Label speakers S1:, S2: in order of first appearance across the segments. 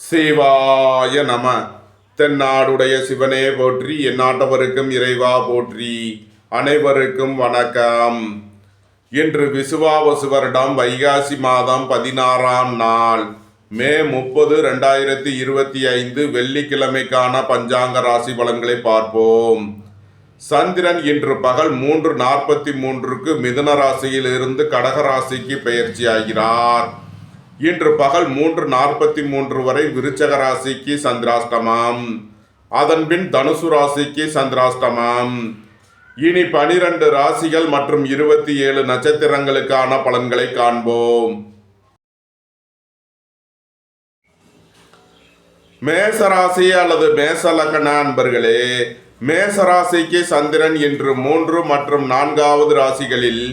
S1: சிவாய நம. தென்னாடுடைய சிவனே போற்றி, எந்நாட்டவருக்கும் இறைவா போற்றி. அனைவருக்கும் வணக்கம். இன்று விசுவாவசு வருடம் வைகாசி மாதம் 16ஆம் நாள், மே 30, 2025 வெள்ளிக்கிழமைக்கான பஞ்சாங்க ராசி பலன்களை பார்ப்போம். சந்திரன் இன்று பகல் 3:43 மிதுன ராசியில் இருந்து கடக ராசிக்கு பெயர்ச்சியாகிறார். இன்று பகல் 3:43 வரை விருச்சக ராசிக்கு சந்திராஷ்டமம், அதன்பின் தனுசு ராசிக்கு சந்திராஷ்டமம். இனி 12 ராசிகள் மற்றும் 27 நட்சத்திரங்களுக்கான பலன்களை காண்போம். மேசராசி அல்லது மேச லக்ன அன்பர்களே, மேசராசிக்கு சந்திரன் இன்று 3 மற்றும் 4வது ராசிகளில்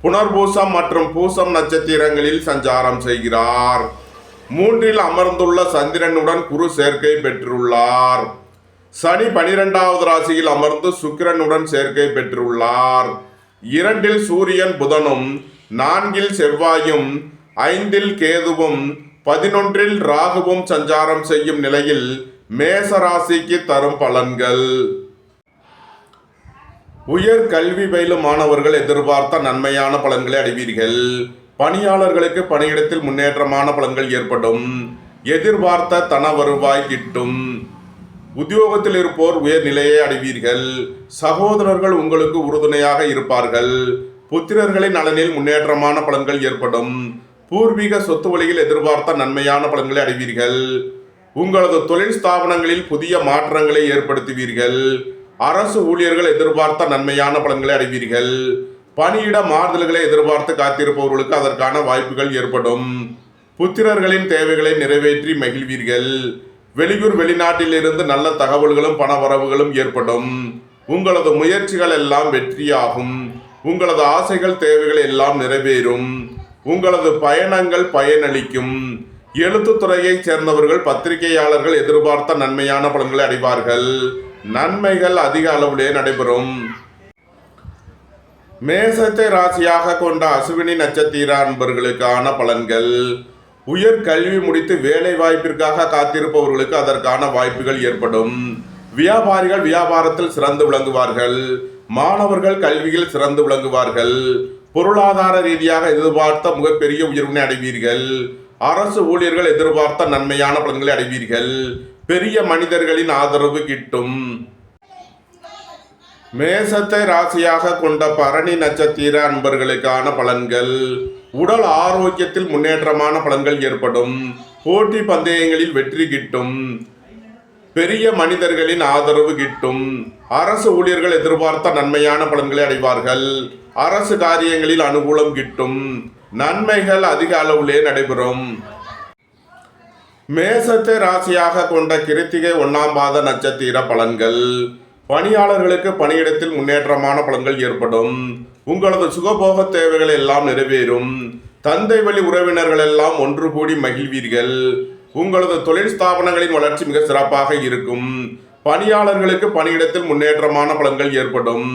S1: புனர்பூசம் மற்றும் பூசம் நட்சத்திரங்களில் சஞ்சாரம் செய்கிறார். 3இல் அமர்ந்துள்ள சந்திரனுடன் குரு சேர்க்கை பெற்றுள்ளார். சனி 12வது ராசியில் அமர்ந்து சுக்கிரனுடன் சேர்க்கை பெற்றுள்ளார். 2இல் சூரியன் புதனும், 4இல் செவ்வாயும், 5இல் கேதுவும், 11இல் ராகுவும் சஞ்சாரம் செய்யும் நிலையில் மேச ராசிக்கு தரும் பலன்கள். உயர் கல்வி பயிலும் மாணவர்கள் எதிர்பார்த்த நன்மையான பலன்களை அடைவீர்கள். பணியாளர்களுக்கு பணியிடத்தில் முன்னேற்றமான பலன்கள் ஏற்படும். எதிர்பார்த்த தன வருவாய் கிட்டும். உத்தியோகத்தில் இருப்போர் உயர் நிலையை அடைவீர்கள். சகோதரர்கள் உங்களுக்கு உறுதுணையாக இருப்பார்கள். புத்திரர்களின் நலனில் முன்னேற்றமான பலன்கள் ஏற்படும். பூர்வீக சொத்து வழியில் எதிர்பார்த்த நன்மையான பலன்களை அடைவீர்கள். உங்களது தொழில் ஸ்தாபனங்களில் புதிய மாற்றங்களை ஏற்படுத்துவீர்கள். அரசு ஊழியர்கள் எதிர்பார்த்த நன்மையான பலன்களை அடைவீர்கள். பணியிட மாறுதல்களை எதிர்பார்த்து காத்திருப்பவர்களுக்கு அதற்கான வாய்ப்புகள் ஏற்படும். புத்திரர்களின் தேவைகளை நிறைவேற்றி மகிழ்வீர்கள். வெளியூர் வெளிநாட்டில் இருந்து நல்ல தகவல்களும் பண வரவுகளும் ஏற்படும். உங்களது முயற்சிகள் எல்லாம் வெற்றியாகும். உங்களது ஆசைகள் தேவைகள் எல்லாம் நிறைவேறும். உங்களது பயணங்கள் பயனளிக்கும். எழுத்துத்துறையை சேர்ந்தவர்கள் பத்திரிகையாளர்கள் எதிர்பார்த்த நன்மையான பலன்களை அடைவார்கள். நன்மைகள் அதிக அளவிலே நடைபெறும். மேசத்தை ராசியாக கொண்ட அசுவினி நட்சத்திர அன்பர்களுக்கான பலன்கள். உயர் கல்வி முடித்து வேலை வாய்ப்பிற்காக காத்திருப்பவர்களுக்கு அதற்கான வாய்ப்புகள் ஏற்படும். வியாபாரிகள் வியாபாரத்தில் சிறந்து விளங்குவார்கள். மாணவர்கள் கல்வியில் சிறந்து விளங்குவார்கள். பொருளாதார ரீதியாக எதிர்பார்த்த மிகப்பெரிய உயர்வினை அடைவீர்கள். அரசு ஊழியர்கள் எதிர்பார்த்த நன்மையான பலன்களை அடைவீர்கள். பெரிய மனிதர்களின் ஆதரவு கிட்டும். மேசத்தை ராசியாக கொண்ட பரணி நட்சத்திர அன்பர்களுக்கான பலன்கள். உடல் ஆரோக்கியத்தில் முன்னேற்றமான பலன்கள் ஏற்படும். போட்டி பந்தயங்களில் வெற்றி கிட்டும். பெரிய மனிதர்களின் ஆதரவு கிட்டும். அரசு ஊழியர்கள் எதிர்பார்த்த நன்மையான பலன்களை அடைவார்கள். அரசு காரியங்களில் அனுகூலம் கிட்டும். நன்மைகள் அதிக அளவிலே நடைபெறும். மேசத்தை ராசியாக கொண்ட கிருத்திகை 1ஆம் பாத நட்சத்திர பலன்கள். பணியாளர்களுக்கு பணியிடத்தில் முன்னேற்றமான பலன்கள் ஏற்படும். உங்களது சுகபோக தேவைகள் எல்லாம் நிறைவேறும். தந்தை வழி உறவினர்கள் எல்லாம் ஒன்று கூடி மகிழ்வீர்கள். உங்களது தொழில் ஸ்தாபனங்களின் வளர்ச்சி மிக சிறப்பாக இருக்கும். பணியாளர்களுக்கு பணியிடத்தில் முன்னேற்றமான பலன்கள் ஏற்படும்.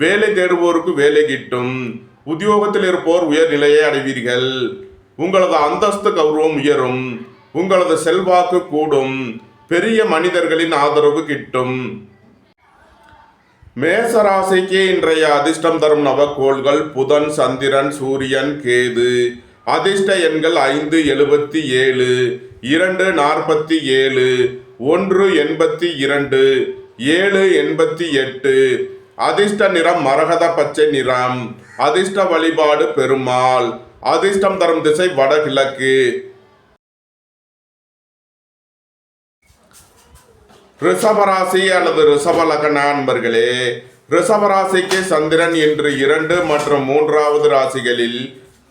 S1: வேலை தேடுவோருக்கு வேலை கிட்டும். உத்தியோகத்தில் இருப்போர் உயர் நிலையை அடைவீர்கள். உங்களது அந்தஸ்து கௌரவம் உயரும். உங்களது செல்வாக்கு கூடும். பெரிய மனிதர்களின் ஆதரவு கிட்டும். மேசராசிக்கு இன்றைய அதிர்ஷ்டம் தரும் நவக்கோள்கள் புதன், சந்திரன், சூரியன், கேது. அதிர்ஷ்ட எண்கள் 5, 77, 2, 47, 1, 82, 7, 88. அதிர்ஷ்ட நிறம் மரகத பச்சை நிறம். அதிர்ஷ்ட வழிபாடு பெருமாள். அதிர்ஷ்டம் தரும் திசை வடகிழக்கு. ரிஷபராசி அல்லது ரிஷப லக்ன அன்பர்களே, ரிஷபராசிக்கு சந்திரன் இன்று 2 மற்றும் 3வது ராசிகளில்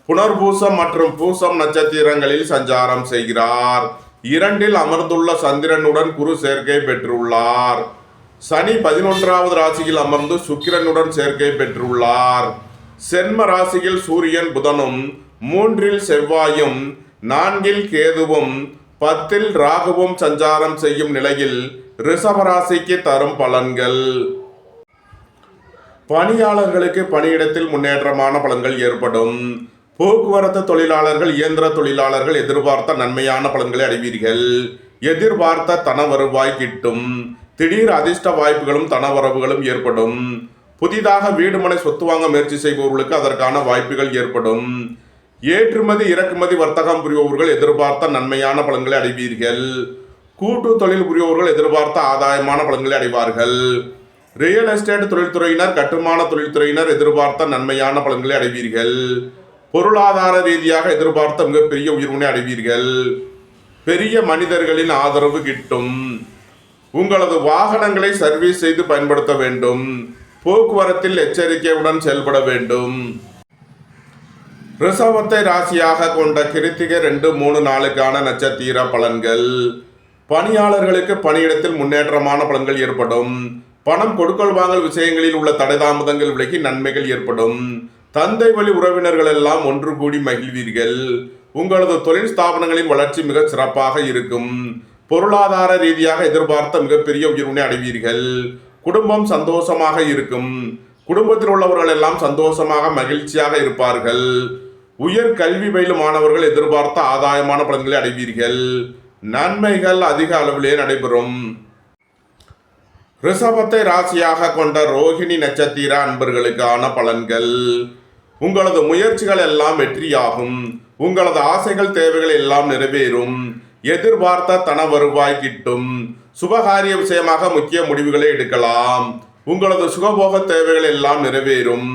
S1: புனர்பூசம் மற்றும் பூசம் நட்சத்திரங்களில் சஞ்சாரம் செய்கிறார். 2இல் அமர்ந்துள்ள சந்திரனுடன் குரு சேர்க்கை பெற்றுள்ளார். சனி 11வது ராசியில் அமர்ந்து சுக்கிரனுடன் சேர்க்கை பெற்றுள்ளார். சென்ம ராசியில் சூரியன் புதனும், 3இல் செவ்வாயும், 4இல் கேதுவும், 10இல் ராகுவும் சஞ்சாரம் செய்யும் நிலையில் ரிஷபராசிக்கு தரும் பலன்கள். பணியாளர்களுக்கு பணியிடத்தில் முன்னேற்றமான பலன்கள் ஏற்படும். போக்குவரத்து தொழிலாளர்கள், இயந்திர தொழிலாளர்கள் எதிர்பார்த்த நன்மையான பலன்களை அடைவீர்கள். எதிர்பார்த்த தன வருவாய் கிட்டும். திடீர் அதிர்ஷ்ட வாய்ப்புகளும் தனவரவுகளும் ஏற்படும். புதிதாக வீடுமனை சொத்து வாங்க முயற்சி செய்பவர்களுக்கு அதற்கான வாய்ப்புகள் ஏற்படும். ஏற்றுமதி இறக்குமதி வர்த்தகம் புரிபவர்கள் எதிர்பார்த்த நன்மையான பலன்களை அடைவீர்கள். கூட்டு தொழில் புரிபவர்கள் எதிர்பார்த்த ஆதாயமான பலன்களை அடைவார்கள். ரியல் எஸ்டேட் தொழில்துறையினர் கட்டுமான தொழில்துறையினர் எதிர்பார்த்த நன்மையான பலன்களை அடைவீர்கள். பொருளாதார ரீதியாக எதிர்பார்த்த மிகப்பெரிய உயர்வினை அடைவீர்கள். பெரிய மனிதர்களின் ஆதரவு கிட்டும். உங்களது வாகனங்களை சர்வீஸ் செய்து பயன்படுத்த வேண்டும். போக்குவரத்தில் எச்சரிக்கையுடன் செயல்பட வேண்டும். ரிஷபத்தை ராசியாக கொண்ட கிருத்திகை 2, 3 நாளுக்கான நட்சத்திர பலன்கள். பணியாளர்களுக்கு பணியிடத்தில் முன்னேற்றமான பலன்கள் ஏற்படும். பணம் கொடுக்கல் வாங்கல் விஷயங்களில் உள்ள தடைதாமதங்கள் விலகி நன்மைகள் ஏற்படும். தந்தை வழி உறவினர்கள் எல்லாம் ஒன்று கூடி மகிழ்வீர்கள். உங்களது தொழில் ஸ்தாபனங்களின் வளர்ச்சி மிக சிறப்பாக இருக்கும். பொருளாதார ரீதியாக எதிர்பார்த்த மிகப்பெரிய உயர்வினை அடைவீர்கள். குடும்பம் சந்தோஷமாக இருக்கும். குடும்பத்தில் உள்ளவர்கள் எல்லாம் சந்தோஷமாக மகிழ்ச்சியாக இருப்பார்கள். உயர் கல்வி பயிலும் மாணவர்கள் எதிர்பார்த்த ஆதாயமான பலன்களை அடைவீர்கள். நன்மைகள் அதிக அளவிலே நடைபெறும். ரிஷபத்தை ராசியாக கொண்ட ரோகிணி நட்சத்திர அன்பர்களுக்கான பலன்கள். உங்களது முயற்சிகள் எல்லாம் வெற்றியாகும். உங்களது ஆசைகள் தேவைகள் எல்லாம் நிறைவேறும். எதிர்பார்த்த தன வருவாய் கிட்டும். சுபகாரிய விஷயமாக முக்கிய முடிவுகளை எடுக்கலாம். உங்களது சுகபோக தேவைகள் எல்லாம் நிறைவேறும்.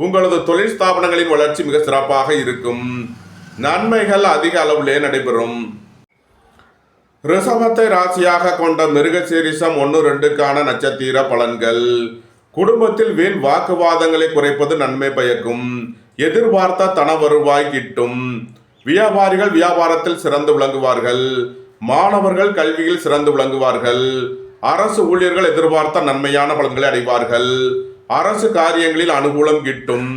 S1: உங்களது தொழில் ஸ்தாபனங்களின் வளர்ச்சி மிக சிறப்பாக இருக்கும். நன்மைகள் அதிக அளவிலே நடைபெறும். ரிஷபத்தை ராசியாக கொண்ட மிருகசீரிஷம் 1, 2க்கான நட்சத்திர பலன்கள். குடும்பத்தில் வீண் வாக்குவாதங்களை குறைப்பது நன்மை பயக்கும். எதிர்பார்த்த தன வருவாய் கிட்டும். வியாபாரிகள் வியாபாரத்தில் சிறந்து விளங்குவார்கள். மாணவர்கள் கல்வியில் சிறந்து விளங்குவார்கள். அரசு ஊழியர்கள் எதிர்பார்த்த நன்மையான பலன்களை அடைவார்கள். அரசு காரியங்களில் அனுகூலம் கிட்டும்.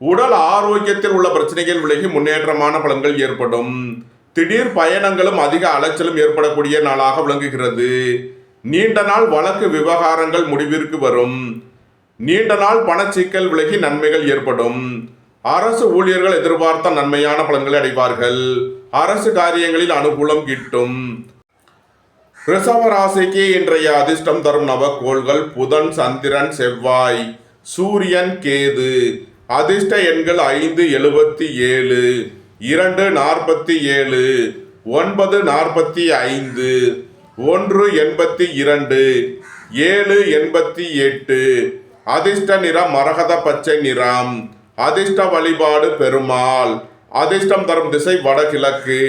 S1: உடல் ஆரோக்கியத்தில் உள்ள பிரச்சனைகள் விலகி முன்னேற்றமான பலன்கள் ஏற்படும். திடீர் பயணங்களும் அதிக அலைச்சலும் ஏற்படக்கூடிய நாளாக விளங்குகிறது. நீண்ட நாள் வழக்கு விவகாரங்கள் முடிவிற்கு வரும். நீண்ட நாள் பணச்சிக்கல் விலகி நன்மைகள் ஏற்படும். அரசு ஊழியர்கள் எதிர்பார்த்த நன்மையான பலன்களை அடைவார்கள். அரசு காரியங்களில் அனுகூலம் கிட்டும். ரிஷப ராசிக்கு இன்றைய அதிர்ஷ்டம் தரும் நவக்கோள்கள் புதன், சந்திரன், செவ்வாய், சூரியன், கேது. அதிர்ஷ்ட எண்கள் 5, 77, 2, 47, 9, 45, 1, 82, 7, 88. அதிர்ஷ்ட நிறம் மரகத பச்சை நிறம். அதிர்ஷ்ட வழிபாடு பெருமாள். அதிர்ஷ்டம் தரும் திசை வடகிழக்கு.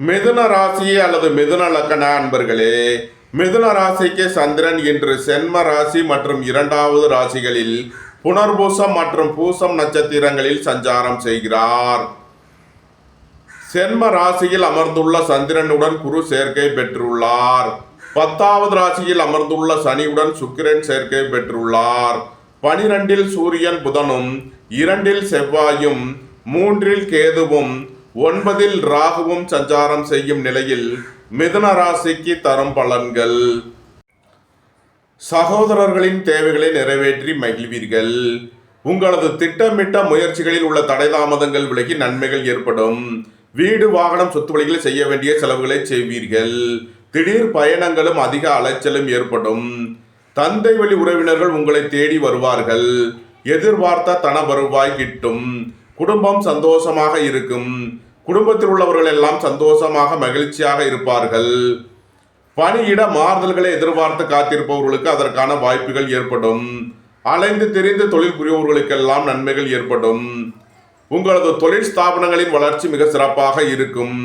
S1: மிதுன ராசி அல்லது மிதுன லக்கண அன்பர்களே, மிதுன ராசிக்கு சந்திரன் இன்று சென்ம ராசி மற்றும் 2வது ராசிகளில் புனர்பூசம் மற்றும் பூசம் நட்சத்திரங்களில் சஞ்சாரம் செய்கிறார். சென்ம ராசியில் அமர்ந்துள்ள சந்திரனுடன் குரு சேர்க்கை பெற்றுள்ளார். 10வது ராசியில் அமர்ந்துள்ள சனியுடன் சுக்கிரன் சேர்க்கை பெற்றுள்ளார். 12இல் சூரியன் புதனும், 2இல் செவ்வாயும், 3இல் கேதுவும், 9இல் ராகுவும் சஞ்சாரம் செய்யும் நிலையில் மிதுன ராசிக்கு தரும் பலன்கள். சகோதரர்களின் தேவைகளை நிறைவேற்றி மகிழ்வீர்கள். உங்களது திட்டமிட்ட முயற்சிகளில் உள்ள தடைதாமதங்கள் விலகி நன்மைகள் ஏற்படும். வீடு வாகனம் சொத்து வழிகளில் செய்ய வேண்டிய செலவுகளை செய்வீர்கள். திடீர் பயணங்களும் அதிக அலைச்சலும் ஏற்படும். தந்தை வழி உறவினர்கள் உங்களை தேடி வருவார்கள். எதிர்பார்த்த தன வருவாய் கிட்டும். குடும்பம் சந்தோஷமாக இருக்கும். குடும்பத்தில் உள்ளவர்கள் எல்லாம் சந்தோஷமாக மகிழ்ச்சியாக இருப்பார்கள். பணியிட மாறுதல்களை எதிர்பார்த்து காத்திருப்பவர்களுக்கு அதற்கான வாய்ப்புகள் ஏற்படும். அலைந்து திரிந்து தொழில் புரிபவர்களுக்கெல்லாம் நன்மைகள் ஏற்படும். உங்களது தொழில் ஸ்தாபனங்களின் வளர்ச்சி மிக சிறப்பாக இருக்கும்.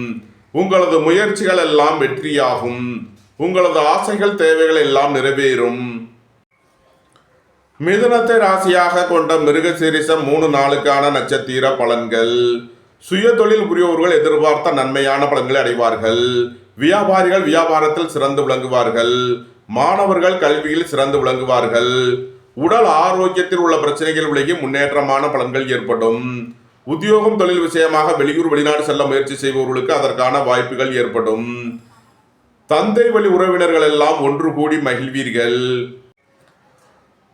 S1: உங்களது முயற்சிகள் எல்லாம் வெற்றியாகும். உங்களது ஆசைகள் தேவைகள் எல்லாம் நிறைவேறும். மிதுனத்தை ராசியாக கொண்ட மிருகசீரிஷம் 3 நாளுக்கான நட்சத்திர பலன்கள். சுய தொழில் புரிபவர்கள் எதிர்பார்த்த நன்மையான பலன்களை அடைவார்கள். வியாபாரிகள் வியாபாரத்தில் சிறந்து விளங்குவார்கள். மாணவர்கள் கல்வியில் சிறந்து விளங்குவார்கள். உடல் ஆரோக்கியத்தில் உள்ள பிரச்சனைகள் விலகி முன்னேற்றமான பலன்கள் ஏற்படும். உத்தியோகம் தொழில் விஷயமாக வெளியூர் வெளிநாடு செல்ல முயற்சி செய்பவர்களுக்கு அதற்கான வாய்ப்புகள் ஏற்படும். தந்தை வழி உறவினர்கள் எல்லாம் ஒன்று கூடி மகிழ்வீர்கள்.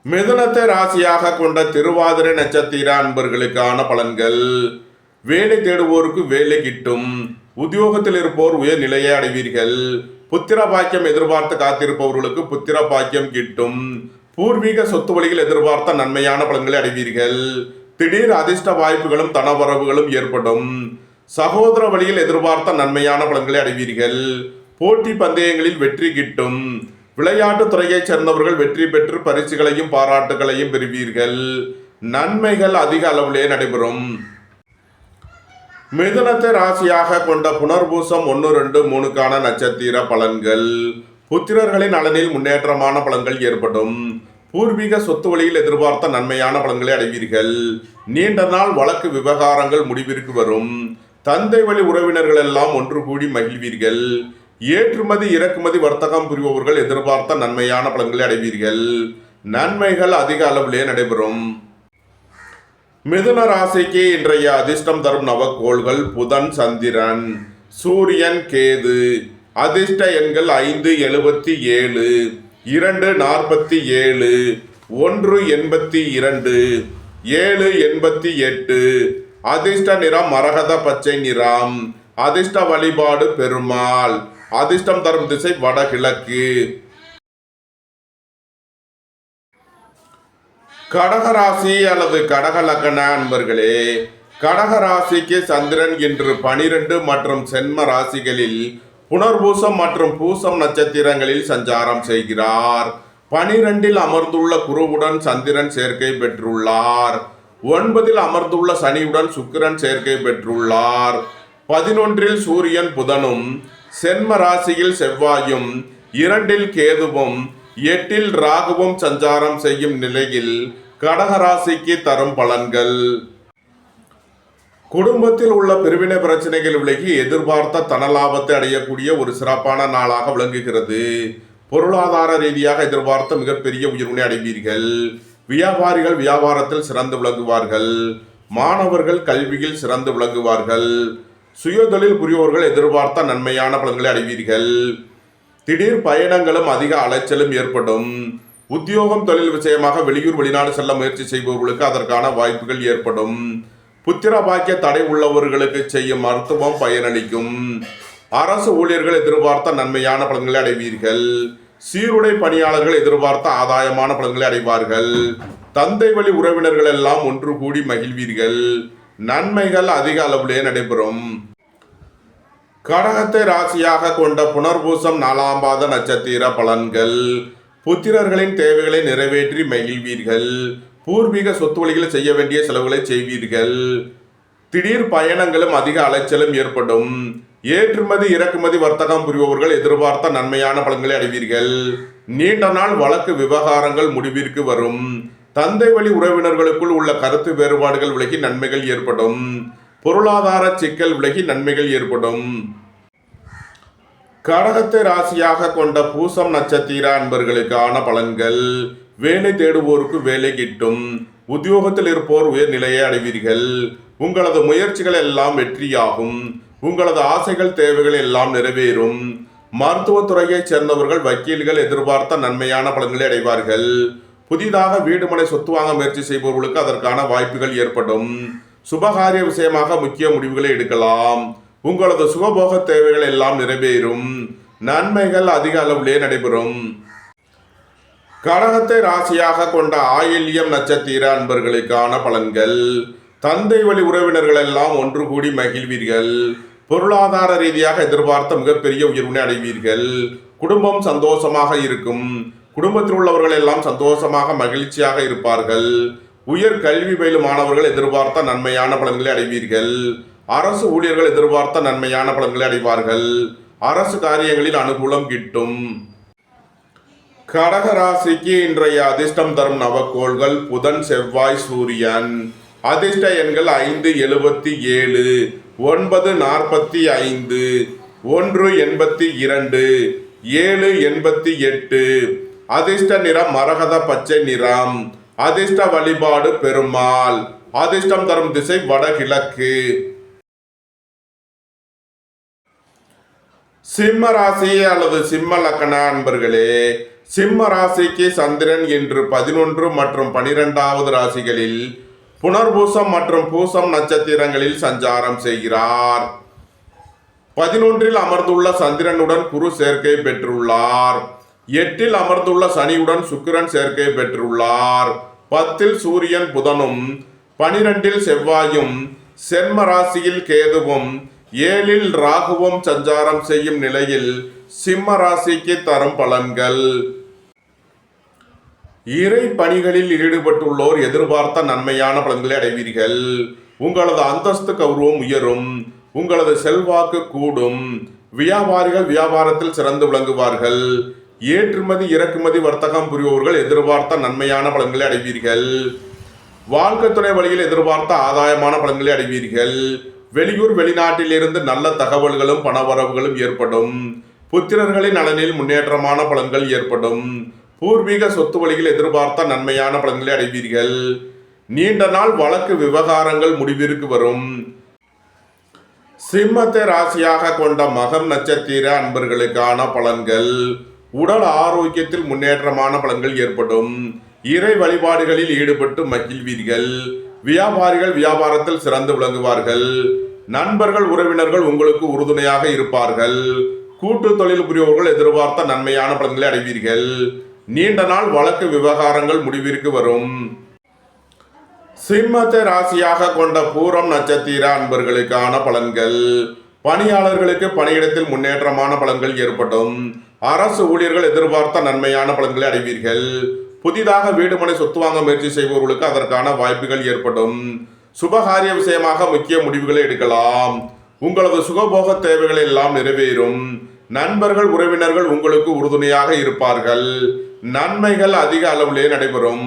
S1: மிதுனத்தை ராசியாக கொண்ட திருவாதிரை நட்சத்திர அன்பர்களுக்கான பலன்கள். வேலை தேடுவோருக்கு வேலை கிட்டும். உத்தியோகத்தில் இருப்போர் உயர் நிலையை அடைவீர்கள். புத்திர பாக்கியம் எதிர்பார்த்து காத்திருப்பவர்களுக்கு புத்திர பாக்கியம் கிட்டும். பூர்வீக சொத்து வழியில் எதிர்பார்த்த நன்மையான பலன்களை அடைவீர்கள். திடீர் அதிர்ஷ்ட வாய்ப்புகளும் தனவரவுகளும் ஏற்படும். சகோதர வழியில் எதிர்பார்த்த நன்மையான பலன்களை அடைவீர்கள். போட்டி பந்தயங்களில் வெற்றி கிட்டும். விளையாட்டு துறையைச் சேர்ந்தவர்கள் வெற்றி பெற்று பரிசுகளையும் பாராட்டுகளையும் பெறுவீர்கள். நன்மைகள் அதிக அளவிலே நடைபெறும். மிதுனத்தை ராசியாக கொண்ட புனர்பூசம் 1, 2, 3க்கான நட்சத்திர பலன்கள். புத்திரர்களின் நலனில் முன்னேற்றமான பலன்கள் ஏற்படும். பூர்வீக சொத்து வழியில் எதிர்பார்த்த நன்மையான பலன்களை அடைவீர்கள். நீண்ட நாள் வழக்கு விவகாரங்கள் முடிவிற்கு வரும். தந்தை வழி உறவினர்கள் எல்லாம் ஒன்று கூடி மகிழ்வீர்கள். ஏற்றுமதி இறக்குமதி வர்த்தகம் புரிபவர்கள் எதிர்பார்த்த நன்மையான பலன்களை அடைவீர்கள். நன்மைகள் அதிக அளவிலே நடைபெறும். மிதுன ராசிக்கு இன்றைய அதிர்ஷ்டம் தரும் நவக்கோள்கள் புதன், சந்திரன், சூரியன், கேது. அதிர்ஷ்ட எண்கள் 5, 77, 2, 47, 1, 82, 7, 88. அதிர்ஷ்ட நிறம் மரகத பச்சை நிறம். அதிர்ஷ்ட வழிபாடு பெருமாள். அதிர்ஷ்டம் தரும் திசை வடகிழக்கு. கடகராசி அல்லது கடக லக்ன அன்பர்களே, கடகராசிக்கு சந்திரன் இன்று 12 மற்றும் சென்ம ராசிகளில் புனர்பூசம் மற்றும் பூசம் நட்சத்திரங்களில் சஞ்சாரம் செய்கிறார். 12இல் அமர்ந்துள்ள குருவுடன் சந்திரன் சேர்க்கை பெற்றுள்ளார். 9இல் அமர்ந்துள்ள சனியுடன் சுக்கிரன் சேர்க்கை பெற்றுள்ளார். 11இல் சூரியன் புதனும் சென்ம ராசியில் செவ்வாயும் 2இல் கேதுவும் 8இல் ராகுவும் சஞ்சாரம் செய்யும் நிலையில் கடகராசிக்கு தரும் பலன்கள். குடும்பத்தில் உள்ள பிரிவினை பிரச்சனைகள் விலகி எதிர்பார்த்த தனலாபத்தை அடையக்கூடிய ஒரு சிறப்பான நாளாக விளங்குகிறது. பொருளாதார ரீதியாக எதிர்பார்த்த மிகப்பெரிய உயர்வினை அடைவீர்கள். வியாபாரிகள் வியாபாரத்தில் சிறந்து விளங்குவார்கள். மாணவர்கள் கல்வியில் சிறந்து விளங்குவார்கள். சுயதொழில் புரியோர்கள் எதிர்பார்த்த நன்மையான பலன்களை அடைவீர்கள். திடீர் பயணங்களும் அதிக அலைச்சலும் ஏற்படும். உத்தியோகம் தொழில் விஷயமாக வெளியூர் வெளிநாடு செல்ல முயற்சி செய்பவர்களுக்கு அதற்கான வாய்ப்புகள் ஏற்படும். புத்திர பாக்கிய தடை உள்ளவர்களுக்கு செய்யும் மருத்துவம் பயனளிக்கும். அரசு ஊழியர்கள் எதிர்பார்த்த நன்மையான பலன்களை அடைவீர்கள். சீருடை பணியாளர்கள் எதிர்பார்த்த ஆதாயமான பலன்களை அடைவார்கள். தந்தை வழி உறவினர்கள் எல்லாம் ஒன்று கூடி மகிழ்வீர்கள். நன்மைகள் அதிக அளவிலே நடைபெறும். கடகத்தை ராசியாக கொண்ட புனர்பூசம் 4ஆம் பாத நட்சத்திர பலன்கள். புத்திரர்களின் தேவைகளை நிறைவேற்றி மகிழ்வீர்கள். பூர்வீக சொத்து வழிகளில் செய்ய வேண்டிய செலவுகளை செய்வீர்கள். திடீர் பயணங்களும் அதிக அலைச்சலும் ஏற்படும். ஏற்றுமதி இறக்குமதி வர்த்தகம் புரிபவர்கள் எதிர்பார்த்த நன்மையான பலன்களை அடைவீர்கள். நீண்ட நாள் வழக்கு விவகாரங்கள் முடிவிற்கு வரும். தந்தை வழி உறவினர்களுக்குள் உள்ள கருத்து வேறுபாடுகள் விலகி நன்மைகள் ஏற்படும். பொருளாதார சிக்கல் விலகி நன்மைகள் ஏற்படும். கடகத்தை ராசியாக கொண்ட பூசம் நட்சத்திர அன்பர்களுக்கான பலன்கள். வேலை தேடுவோருக்கு வேலை கிட்டும். உத்தியோகத்தில் இருப்போர் உயர் நிலையை அடைவீர்கள். உங்களது முயற்சிகள் எல்லாம் வெற்றியாகும். உங்களது ஆசைகள் தேவைகள் எல்லாம் நிறைவேறும். மருத்துவத்துறையைச் சேர்ந்தவர்கள் வக்கீல்கள் எதிர்பார்த்த நன்மையான பலன்களை அடைவார்கள். புதிதாக வீடு மனை சொத்து வாங்க முயற்சி செய்பவர்களுக்கு அதற்கான வாய்ப்புகள் ஏற்படும். சுபகாரிய விஷயமாக முக்கிய முடிவுகளை எடுக்கலாம். உங்களது சுகபோக தேவைகள் எல்லாம் நிறைவேறும். நன்மைகள் அதிக அளவிலே நடைபெறும். கடகத்தை ராசியாக கொண்ட ஆயில்யம் நட்சத்திர அன்பர்களுக்கான பலன்கள். தந்தை வழி உறவினர்கள் எல்லாம் ஒன்று கூடி மகிழ்வீர்கள். பொருளாதார ரீதியாக எதிர்பார்த்த மிகப்பெரிய உயர்வினை அடைவீர்கள். குடும்பம் சந்தோஷமாக இருக்கும். குடும்பத்தில் உள்ளவர்கள் எல்லாம் சந்தோஷமாக மகிழ்ச்சியாக இருப்பார்கள். உயர் கல்வி பயிலும் மாணவர்கள் எதிர்பார்த்த நன்மையான பலன்களை அடைவீர்கள். அரசு ஊழியர்கள் எதிர்பார்த்த நன்மையான பலன்களை அடைவார்கள். அரசு காரியங்களில் அனுகூலம் கிட்டும். கடக ராசிக்கு இன்றைய அதிர்ஷ்டம் தரும் நவக்கோள்கள் புதன், செவ்வாய், சூரியன். அதிர்ஷ்ட எண்கள் 5, 77, 9, 45, 1, 82, 7, 88. அதிர்ஷ்ட நிறம் மரகத பச்சை நிறம். அதிர்ஷ்ட வழிபாடு பெருமாள். அதிர்ஷ்டம் தரும் திசை வடகிழக்கு. சிம்ம ராசி அல்லது சிம்ம லக்ன அன்பர்களே, சிம்ம ராசிக்கு சந்திரன் இன்று 11 மற்றும் 12வது ராசிகளில் புனர்பூசம் மற்றும் பூசம் நட்சத்திரங்களில் சஞ்சாரம் செய்கிறார். 11 அமர்ந்துள்ள சந்திரனுடன் குரு சேர்க்கை பெற்றுள்ளார். 8 அமர்ந்துள்ள சனியுடன் சுக்கிரன் சேர்க்கை பெற்றுள்ளார். 10 சூரியன் புதனும் 12 செவ்வாயும் சென்ம ராசியில் கேதுவும் 7 ராகுவும் சஞ்சாரம் செய்யும் நிலையில் சிம்ம ராசிக்கு தரும் பலன்கள். இறை பணிகளில் ஈடுபட்டுள்ளோர் எதிர்பார்த்த நன்மையான பலன்களை அடைவீர்கள். உங்களது அந்தஸ்து கௌரவம் உயரும். உங்களது செல்வாக்கு கூடும். வியாபாரிகள் வியாபாரத்தில் சிறந்து விளங்குவார்கள். ஏற்றுமதி இறக்குமதி வர்த்தகம் புரிபவர்கள் எதிர்பார்த்த நன்மையான பலன்களை அடைவீர்கள். வாழ்க்கை துணை வழியில் எதிர்பார்த்த ஆதாயமான பலன்களை அடைவீர்கள். வெளியூர் வெளிநாட்டிலிருந்து நல்ல தகவல்களும் பணவரவுகளும் ஏற்படும். புத்திரர்களின் நலனில் முன்னேற்றமான பலன்கள் ஏற்படும். பூர்வீக சொத்து வழியில் எதிர்பார்த்த நன்மையான பலன்களை அடைவீர்கள். நீண்ட நாள் வழக்கு விவகாரங்கள் முடிவிற்கு வரும். சிம்மத்தை ராசியாக கொண்ட மகம் நட்சத்திர அன்பர்களுக்கான பலன்கள். உடல் ஆரோக்கியத்தில் முன்னேற்றமான பலன்கள் ஏற்படும். இறை வழிபாடுகளில் ஈடுபட்டு மகிழ்வீர்கள். வியாபாரிகள் வியாபாரத்தில் சிறந்து விளங்குவார்கள். நண்பர்கள் உறவினர்கள் உங்களுக்கு உறுதுணையாக இருப்பார்கள். கூட்டு தொழில் புரிபவர்கள் எதிர்பார்த்த நன்மையான பலன்களை அடைவீர்கள். நீண்ட நாள் வழக்கு விவகாரங்கள் முடிவிற்கு வரும். சிம்மத்தை ராசியாக கொண்ட பூரம் நட்சத்திர அன்பர்களுக்கான பலன்கள். பணியாளர்களுக்கு பணியிடத்தில் முன்னேற்றமான பலன்கள் ஏற்படும். அரசு ஊழியர்கள் எதிர்பார்த்த நன்மையான பலன்களை அடைவீர்கள். புதிதாக வீடு மனை சொத்து வாங்க முயற்சி செய்பவர்களுக்கு அதற்கான வாய்ப்புகள் ஏற்படும். சுபகாரிய விஷயமாக முக்கிய முடிவுகளை எடுக்கலாம். உங்களது சுகபோக தேவைகள் எல்லாம் நிறைவேறும். நண்பர்கள் உறவினர்கள் உங்களுக்கு உறுதுணையாக இருப்பார்கள். நன்மைகள் அதிக அளவிலே நடைபெறும்.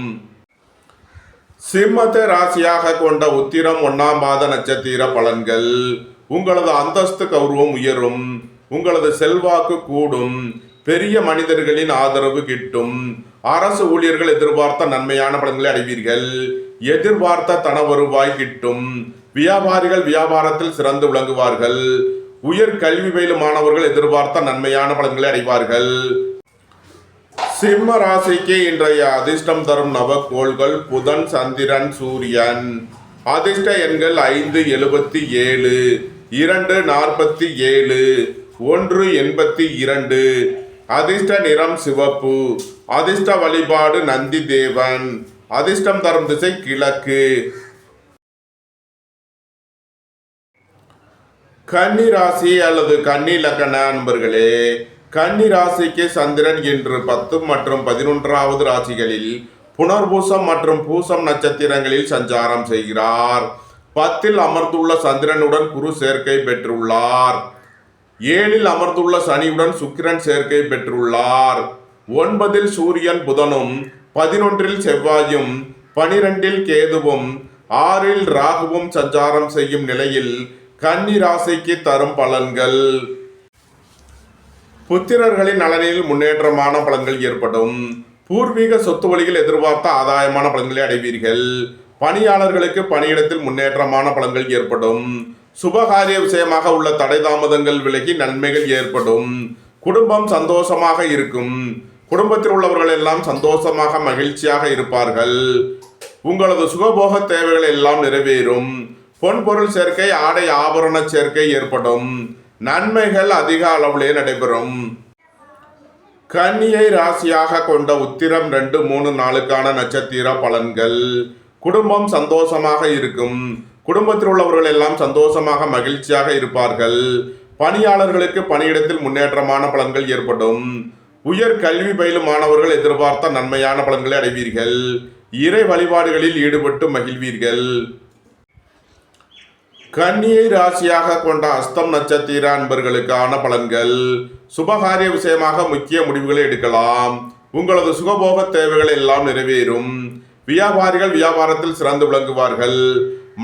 S1: சிம்மத்தை ராசியாக கொண்ட உத்திரம் 1ஆம் பாத நட்சத்திர பலன்கள். உங்களது அந்தஸ்து கௌரவம் உயரும். உங்களது செல்வாக்கு கூடும். பெரிய மனிதர்களின் ஆதரவு கிட்டும். அரசு ஊழியர்கள் எதிர்பார்த்த நன்மையான பலன்களை அடைவீர்கள். எதிர்பார்த்த தன வருவாய் கிட்டும். வியாபாரிகள் வியாபாரத்தில் சிறந்து விளங்குவார்கள். உயர் கல்வி பயிலும் மாணவர்கள் எதிர்பார்த்த நன்மையான பலன்களை அடைவார்கள். சிம்ம ராசிக்கு இன்றைய அதிர்ஷ்டம் தரும் நவக்கோள்கள் புதன், சந்திரன், சூரியன். அதிர்ஷ்ட எண்கள் 5, 77, 2, 47, 1, 82. அதிர்ஷ்ட நிறம் சிவப்பு. அதிர்ஷ்ட வழிபாடு நந்தி தேவன். அதிர்ஷ்டம் தரும் திசை கிழக்கு. கன்னி ராசி அல்லது கன்னி லக்ன அன்பர்களே, கன்னி ராசிக்கு சந்திரன் இன்று 10 மற்றும் 11வது ராசிகளில் புனர்பூசம் மற்றும் பூசம் நட்சத்திரங்களில் சஞ்சாரம் செய்கிறார். 10 அமர்ந்துள்ள சந்திரனுடன் குரு சேர்க்கை பெற்றுள்ளார். 7 அமர்ந்துள்ள சனியுடன் சுக்கிரன் சேர்க்கை பெற்றுள்ளார். 9 சூரியன் புதனும் 11 செவ்வாயும் 12 கேதுவும் 6 ராகுவும் சஞ்சாரம் செய்யும் நிலையில் கன்னி ராசிக்கு தரும் பலன்கள். புத்திரர்களின் நலனில் முன்னேற்றமான பலன்கள் ஏற்படும். பூர்வீக சொத்து வழியில் எதிர்பார்த்த ஆதாயமான பலன்களை அடைவீர்கள். பணியாளர்களுக்கு பணியிடத்தில் முன்னேற்றமான பலன்கள் ஏற்படும். சுபகாரிய விஷயமாக உள்ள தடை தாமதங்கள் விலகி நன்மைகள் ஏற்படும். குடும்பம் சந்தோஷமாக இருக்கும். குடும்பத்தில் உள்ளவர்கள் எல்லாம் சந்தோஷமாக மகிழ்ச்சியாக இருப்பார்கள். உங்களது சுகபோக தேவைகள் எல்லாம் நிறைவேறும். பொன்பொருள் சேர்க்கை ஆடை ஆபரண சேர்க்கை ஏற்படும். நன்மைகள் அதிக அளவிலே நடைபெறும். கன்னியை ராசியாக கொண்ட உத்திரம் 2, 3, 4க்கான நட்சத்திர பலன்கள். குடும்பம் சந்தோஷமாக இருக்கும். குடும்பத்தில் உள்ளவர்கள் எல்லாம் சந்தோஷமாக மகிழ்ச்சியாக இருப்பார்கள். பணியாளர்களுக்கு பணியிடத்தில் முன்னேற்றமான பலன்கள் ஏற்படும். உயர் கல்வி பயிலும் மாணவர்கள் எதிர்பார்த்த நன்மையான பலன்களை அடைவீர்கள். இறை வழிபாடுகளில் ஈடுபட்டு மகிழ்வீர்கள். கன்னியை ராசியாக கொண்ட அஸ்தம் நட்சத்திர அன்பர்களுக்கான பலன்கள். சுபகாரிய விஷயமாக முக்கிய முடிவுகளை எடுக்கலாம். உங்களது சுகபோக தேவைகள் எல்லாம் நிறைவேறும். வியாபாரிகள் வியாபாரத்தில் சிறந்து விளங்குவார்கள்.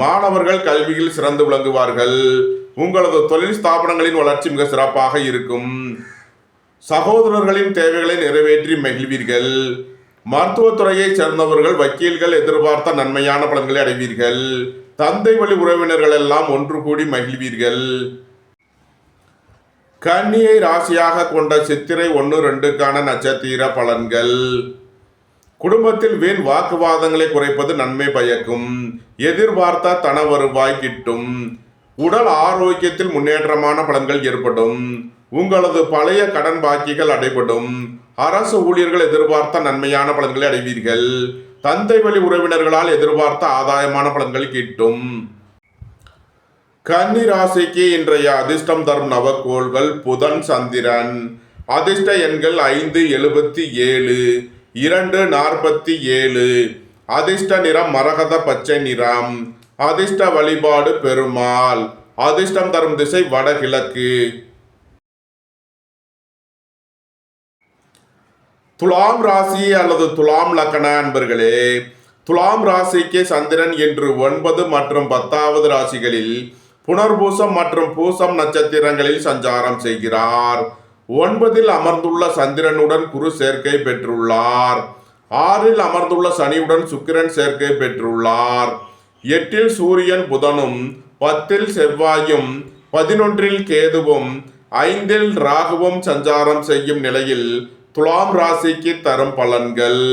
S1: மாணவர்கள் கல்வியில் சிறந்து விளங்குவார்கள். உங்களது தொழில் ஸ்தாபனங்களின் வளர்ச்சி மிக சிறப்பாக இருக்கும். சகோதரர்களின் தேவைகளை நிறைவேற்றி மகிழ்வீர்கள். மருத்துவத்துறையை சேர்ந்தவர்கள் வக்கீல்கள் எதிர்பார்த்த நன்மையான பலன்களை அடைவீர்கள். தந்தை வழி உறவினர்கள் எல்லாம் ஒன்று கூடி மகிழ்வீர்கள். கன்னியை ராசியாக கொண்ட சித்திரை 1, 2க்கான நட்சத்திர பலன்கள். குடும்பத்தில் வீண் வாக்குவாதங்களை குறைப்பது நன்மை பயக்கும். எதிர்பார்த்த தன வருவாய் கிட்டும். உடல் ஆரோக்கியத்தில் முன்னேற்றமான பலன்கள் ஏற்படும். உங்களது பழைய கடன் பாக்கிகள் அடைபடும். அரசு ஊழியர்கள் எதிர்பார்த்த நன்மையான பலன்களை அடைவீர்கள். தந்தை வழி உறவினர்களால் எதிர்பார்த்த ஆதாயமான பலன்கள் கிட்டும். கன்னி ராசிக்கு இன்றைய அதிர்ஷ்டம் தரும் நவக்கோள்கள் புதன், சந்திரன். அதிர்ஷ்ட எண்கள் 577, 247. அதிர்ஷ்ட நிறம் மரகத பச்சை நிறம். அதிர்ஷ்ட வழிபாடு பெருமாள். அதிர்ஷ்டம் தரும் திசை வடகிழக்கு. துலாம் ராசி அல்லது துலாம் லக்ன அன்பர்களே, துலாம் ராசிக்கு சந்திரன் என்று 9 மற்றும் 10வது ராசிகளில் புனர்பூசம் மற்றும் பூசம் நட்சத்திரங்களில் சஞ்சாரம் செய்கிறார். 9ல் அமர்ந்துள்ள சந்திரனுடன் குரு சேர்க்கை பெற்றுள்ளார். 6ல் அமர்ந்துள்ள சனியுடன் சுக்கிரன் சேர்க்கை பெற்றுள்ளார். 8ல் சூரியன் புதனும், 10ல் செவ்வாயும், 11ல் கேதுவும், 5ல் ராகுவும் சஞ்சாரம் செய்யும் நிலையில் துலாம் ராசிக்கு தரும் பலன்கள்.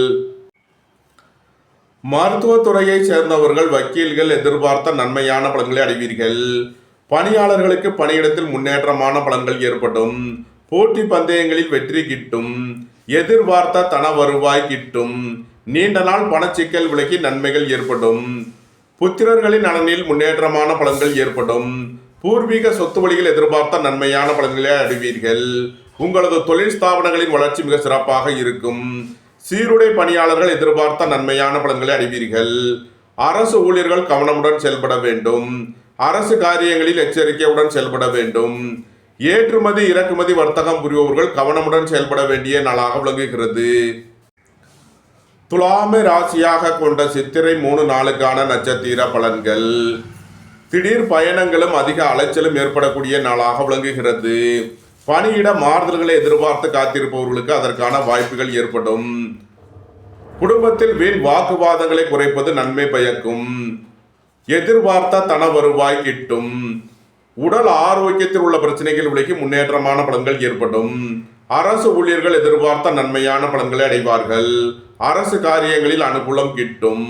S1: மருத்துவத்துறையை சேர்ந்தவர்கள், வக்கீல்கள் எதிர்பார்த்த நன்மையான பலன்களை அடைவீர்கள். பணியாளர்களுக்கு பணியிடத்தில் முன்னேற்றமான பலன்கள் ஏற்படும். போட்டி பந்தயங்களில் வெற்றி கிட்டும். எதிர்பார்த்த தன வருவாய் கிட்டும். நீண்ட நாள் பணச்சிக்கல் விலகி நன்மைகள் ஏற்படும். புத்திரர்களின் நலனில் முன்னேற்றமான பலன்கள் ஏற்படும். பூர்வீக சொத்து வழியில் எதிர்பார்த்த நன்மையான பலன்களை அடைவீர்கள். உங்களது தொழில் ஸ்தாபனங்களின் வளர்ச்சி மிக சிறப்பாக இருக்கும். சீருடை பணியாளர்கள் எதிர்பார்த்த நன்மையான பலன்களை அடைவீர்கள். அரசு ஊழியர்கள் கவனமுடன் செயல்பட வேண்டும். அரசு காரியங்களில் எச்சரிக்கையுடன் செயல்பட வேண்டும். ஏற்றுமதி இறக்குமதி வர்த்தகம் புரிபவர்கள் கவனமுடன் செயல்பட வேண்டிய நாளாக விளங்குகிறது. துலாமை ராசியாக கொண்ட சித்திரை 3 நாளுக்கான நட்சத்திர பலன்கள். திடீர் பயணங்களும் அதிக அலைச்சலும் ஏற்படக்கூடிய நாளாக விளங்குகிறது. பணியிட மாறுதல்களை எதிர்பார்த்து காத்திருப்பவர்களுக்கு அதற்கான வாய்ப்புகள் ஏற்படும். குடும்பத்தில் வீண் வாக்குவாதங்களை குறைப்பது நன்மை பயக்கும். எதிர்பார்த்த தன வருவாய் கிட்டும். உடல் ஆரோக்கியத்தில் உள்ள பிரச்சனைகள் விலகி முன்னேற்றமான பலன்கள் ஏற்படும். அரசு ஊழியர்கள் எதிர்பார்த்த நன்மையான பலன்களை அடைவார்கள். அரசு காரியங்களில் அனுகூலம் கிட்டும்.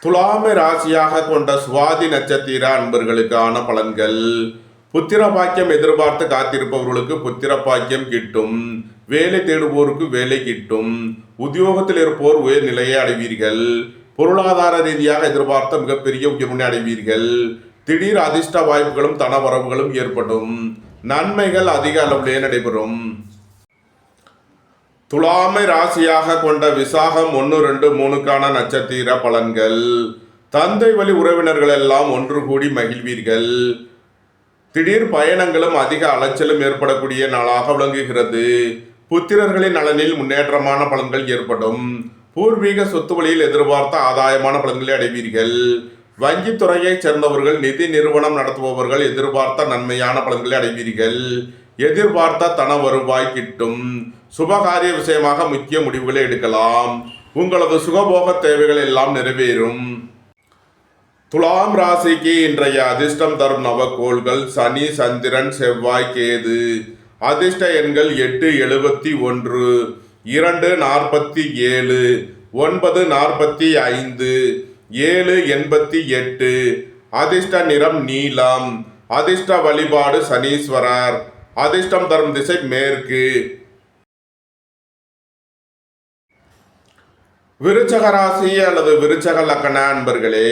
S1: துலாமை ராசியாக கொண்ட சுவாதி நட்சத்திர அன்பர்களுக்கான பலன்கள். புத்திர பாக்கியம் எதிர்பார்த்து காத்திருப்பவர்களுக்கு புத்திர பாக்கியம் கிட்டும். வேலை தேடுவோருக்கு வேலை கிட்டும். உத்தியோகத்தில் இருப்போர் உயர் நிலையை அடைவீர்கள். பொருளாதார ரீதியாக எதிர்பார்த்த மிகப்பெரிய உயர்வினை அடைவீர்கள். திடீர் அதிர்ஷ்ட வாய்ப்புகளும் தன வரவுகளும் ஏற்படும். நன்மைகள் அதிக அளவிலே நடைபெறும். துலாமை ராசியாக கொண்ட விசாகம் 1, 2, 3க்கான நட்சத்திர பலன்கள். தந்தை வழி உறவினர்கள் எல்லாம் ஒன்று கூடி மகிழ்வீர்கள். திடீர் பயணங்களும் அதிக அலைச்சலும் ஏற்படக்கூடிய நாளாக விளங்குகிறது. புத்திரர்களின் நலனில் முன்னேற்றமான பலன்கள் ஏற்படும். பூர்வீக சொத்து வழியில் எதிர்பார்த்த ஆதாயமான பலன்களை அடைவீர்கள். வங்கித்துறையை சேர்ந்தவர்கள், நிதி நிறுவனம் நடத்துபவர்கள் எதிர்பார்த்த நன்மையான பலன்களை அடைவீர்கள். எதிர்பார்த்த தன வருவாய் கிட்டும். சுபகாரிய விஷயமாக முக்கிய முடிவுகளை எடுக்கலாம். உங்களது சுகபோக தேவைகள் எல்லாம் நிறைவேறும். துலாம் ராசிக்கு இன்றைய அதிர்ஷ்டம் தரும் நவக்கோள்கள் சனி, சந்திரன், செவ்வாய், கேது. அதிர்ஷ்ட எண்கள் 871, 247, 945, 788. அதிர்ஷ்ட நிறம் நீலம். அதிர்ஷ்ட வழிபாடு சனீஸ்வரர். அதிர்ஷ்டம் தரும் திசை மேற்கு. விருச்சக ராசி அல்லது விருச்சக லக்ன அன்பர்களே,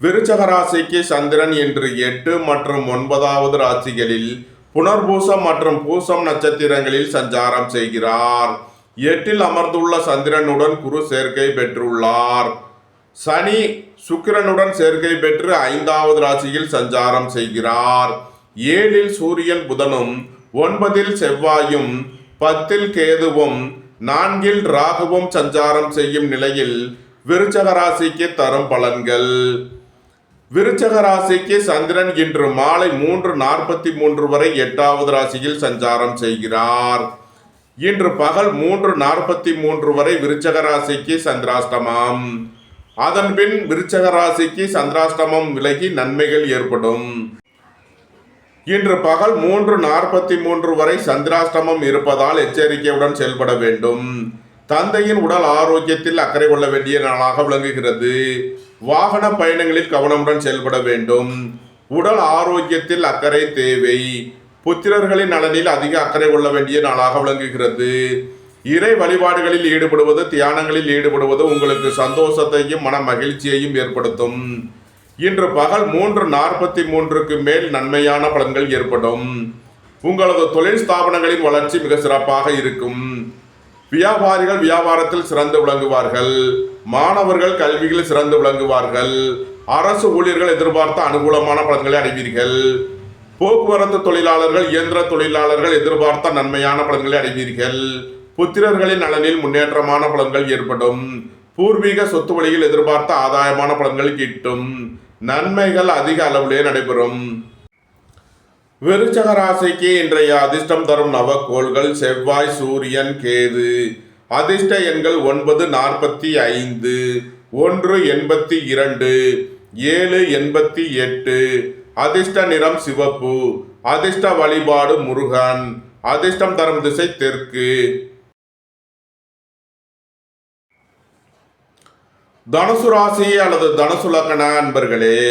S1: விருச்சக ராசிக்கு சந்திரன் என்று 8 மற்றும் 9வது ராசிகளில் புனர்பூசம் மற்றும் பூசம் நட்சத்திரங்களில் சஞ்சாரம் செய்கிறார். 8ல் அமர்ந்துள்ள சந்திரனுடன் குரு சேர்க்கை பெற்றுள்ளார். சனி சுக்கிரனுடன் சேர்க்கை பெற்று 5வது ராசியில் சஞ்சாரம் செய்கிறார். 7ல் சூரியன் புதனும், 9ல் செவ்வாயும், 10ல் கேதுவும், 4ல் ராகுவும் சஞ்சாரம் செய்யும் நிலையில் விருச்சக ராசிக்கு தரும் பலன்கள். விருச்சக ராசிக்கு சந்திரன் இன்று மாலை 3:43 வரை 8வது ராசியில் சஞ்சாரம் செய்கிறார். இன்று பகல் 3:43 வரை விருச்சக ராசிக்கு சந்திராஷ்டமம். அதன்பின் விருச்சக ராசிக்கு சந்திராஷ்டமம் விலகி நன்மைகள் ஏற்படும். இன்று பகல் 3:43 வரை சந்திராஷ்டமம் இருப்பதால் எச்சரிக்கையுடன் செயல்பட வேண்டும். தந்தையின் உடல் ஆரோக்கியத்தில் அக்கறை கொள்ள வேண்டிய நாளாக விளங்குகிறது. வாகன பயணங்களில் கவனமுடன் செயல்பட வேண்டும். உடல் ஆரோக்கியத்தில் அக்கறை தேவை. புத்திரர்களின் நலனில் அதிக அக்கறை கொள்ள வேண்டிய நாளாக விளங்குகிறது. இறை வழிபாடுகளில் ஈடுபடுவது, தியானங்களில் ஈடுபடுவது உங்களுக்கு சந்தோஷத்தையும் மன மகிழ்ச்சியையும் ஏற்படுத்தும். இன்று பகல் 3:43 மேல் நன்மையான பலன்கள் ஏற்படும். உங்களது தொழில் ஸ்தாபனங்களின் வளர்ச்சி மிக சிறப்பாக இருக்கும். வியாபாரிகள் வியாபாரத்தில் சிறந்து விளங்குவார்கள். மாணவர்கள் கல்வியில் சிறந்து விளங்குவார்கள். அரசு ஊழியர்கள் எதிர்பார்த்த அனுகூலமான பலன்களை அடைவீர்கள். போக்குவரத்து தொழிலாளர்கள், இயந்திர தொழிலாளர்கள் எதிர்பார்த்த நன்மையான பலன்களை அடைவீர்கள். புத்திரர்களின் நலனில் முன்னேற்றமான பலன்கள் ஏற்படும். பூர்வீக சொத்து வழியில் எதிர்பார்த்த ஆதாயமான பலன்கள் கிட்டும். நன்மைகள் அதிக அளவிலே நடைபெறும். விருச்சக ராசிக்கு இன்றைய அதிர்ஷ்டம் தரும் நவக்கோள்கள் செவ்வாய், சூரியன், கேது. அதிர்ஷ்ட எண்கள் 9:45, 1:82, 7:88. அதிர்ஷ்ட நிறம் சிவப்பு. அதிர்ஷ்ட வழிபாடு முருகன். அதிர்ஷ்டம் தரும் திசை தெற்கு. தனுசு ராசி அல்லது தனுசு லக்ன அன்பர்களே,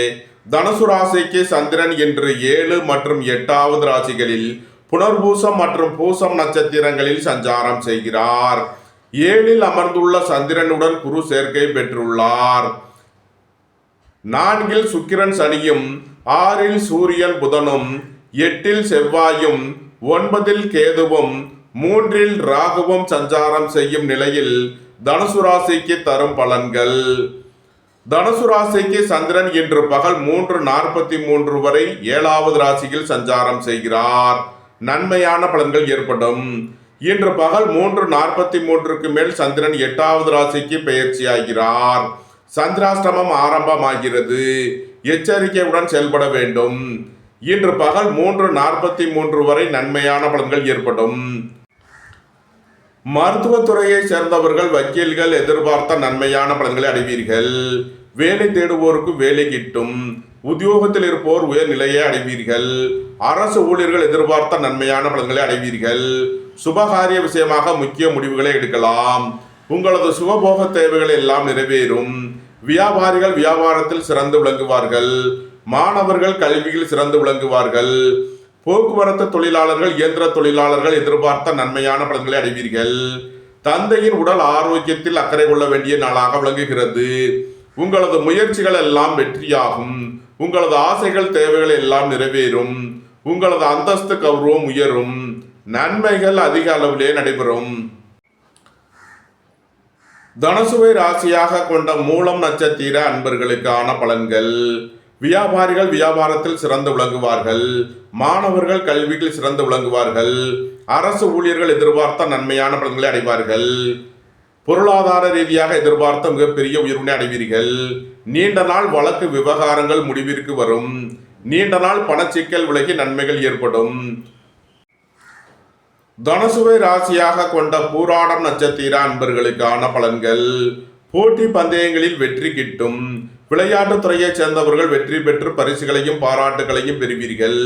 S1: தனுசு ராசிக்கு சந்திரன் இன்று 7 மற்றும் 8வது ராசிகளில் புனர்பூசம் மற்றும் பூசம் நட்சத்திரங்களில் சஞ்சாரம் செய்கிறார். 7ல் அமர்ந்துள்ள சந்திரனுடன் குரு சேர்க்கை பெற்றுள்ளார். 4ல் சுக்கிரன் சனியும், 6ல் சூரியன் புதனும், 8ல் செவ்வாயும், 9ல் கேதுவும், 3ல் ராகுவும் சஞ்சாரம் செய்யும் நிலையில் தனுசு ராசிக்கு தரும் பலன்கள். தனுசு ராசிக்கு சந்திரன் இன்று பகல் 3:43 வரை 7வது ராசியில் சஞ்சாரம் செய்கிறார். நன்மையான பலன்கள் ஏற்படும். இன்று பகல் 3:43 மேல் சந்திரன் 8வது ராசிக்கு பெயர்ச்சியாகிறார். சந்திராஷ்டமம் ஆரம்பமாகிறது. எச்சரிக்கையுடன் செயல்பட வேண்டும். இன்று பகல் 3:43 வரை நன்மையான பலன்கள் ஏற்படும். மருத்துவத்துறையை சேர்ந்தவர்கள், வக்கீல்கள் எதிர்பார்த்த நன்மையான பலன்களை அடைவீர்கள். வேலை தேடுவோருக்கு வேலை கிட்டும். உத்தியோகத்தில் இருப்போர் உயர் நிலையை அடைவீர்கள். அரசு ஊழியர்கள் எதிர்பார்த்த நன்மையான பலன்களை அடைவீர்கள். சுபகாரிய விஷயமாக முக்கிய முடிவுகளை எடுக்கலாம். உங்களது சுகபோக தேவைகள் எல்லாம் நிறைவேறும். வியாபாரிகள் வியாபாரத்தில் சிறந்து விளங்குவார்கள். மாணவர்கள் கல்வியில் சிறந்து விளங்குவார்கள். போக்குவரத்து தொழிலாளர்கள், இயந்திர தொழிலாளர்கள் எதிர்பார்த்த நன்மையான பலன்களை அடைவீர்கள். தந்தையின் உடல் ஆரோக்கியத்தில் அக்கறை கொள்ள வேண்டிய நாளாக விளங்குகிறது. உங்களது முயற்சிகள் எல்லாம் வெற்றியாகும். உங்களது ஆசைகள், தேவைகள் எல்லாம் நிறைவேறும். உங்களது அந்தஸ்து, கௌரவம் உயரும். நன்மைகள் அதிக அளவிலே நடைபெறும். தனுசுவை ராசியாக கொண்ட மூலம் நட்சத்திர அன்பர்களுக்கான பலன்கள். வியாபாரிகள் வியாபாரத்தில் சிறந்து விளங்குவார்கள். மாணவர்கள் கல்வியில் சிறந்து விளங்குவார்கள். அரசு ஊழியர்கள் எதிர்பார்த்த நன்மையான பலன்களை அடைவார்கள். பொருளாதார ரீதியாக எதிர்பார்த்த மிகப்பெரிய உயர்வினை அடைவீர்கள். நீண்ட நாள் வழக்கு விவகாரங்கள் முடிவிற்கு வரும். நீண்ட நாள் பணச்சிக்கல் விலகி நன்மைகள் ஏற்படும். தனுசுவை ராசியாக கொண்ட பூராடம் நட்சத்திர அன்பர்களுக்கான பலன்கள். போட்டி பந்தயங்களில் வெற்றி கிட்டும். விளையாட்டுத் துறையைச் சேர்ந்தவர்கள் வெற்றி பெற்று பரிசுகளையும் பாராட்டுகளையும் பெறுவீர்கள்.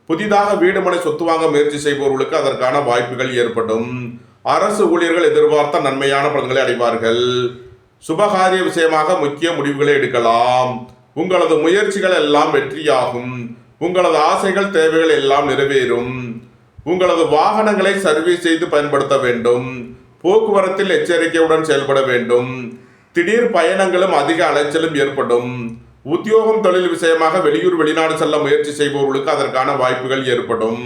S1: புதிதாக வீடு மனை சொத்து வாங்க முயற்சி செய்பவர்களுக்கு அதற்கான வாய்ப்புகள் ஏற்படும். அரசு ஊழியர்கள் எதிர்பார்த்த நன்மையான பலன்களை அடைவார்கள். சுபகாரிய விஷயமாக முக்கிய முடிவுகளை எடுக்கலாம். உங்களது முயற்சிகள் எல்லாம் வெற்றியாகும். உங்களது ஆசைகள், தேவைகள் எல்லாம் நிறைவேறும். உங்களது வாகனங்களை சர்வீஸ் செய்து பயன்படுத்த வேண்டும். போக்குவரத்தில் எச்சரிக்கையுடன் செயல்பட வேண்டும். திடீர் பயணங்களும் அதிக அலைச்சலும் ஏற்படும். உத்தியோகம், தொழில் விஷயமாக வெளியூர் வெளிநாடு செல்ல முயற்சி செய்பவர்களுக்கு அதற்கான வாய்ப்புகள் ஏற்படும்.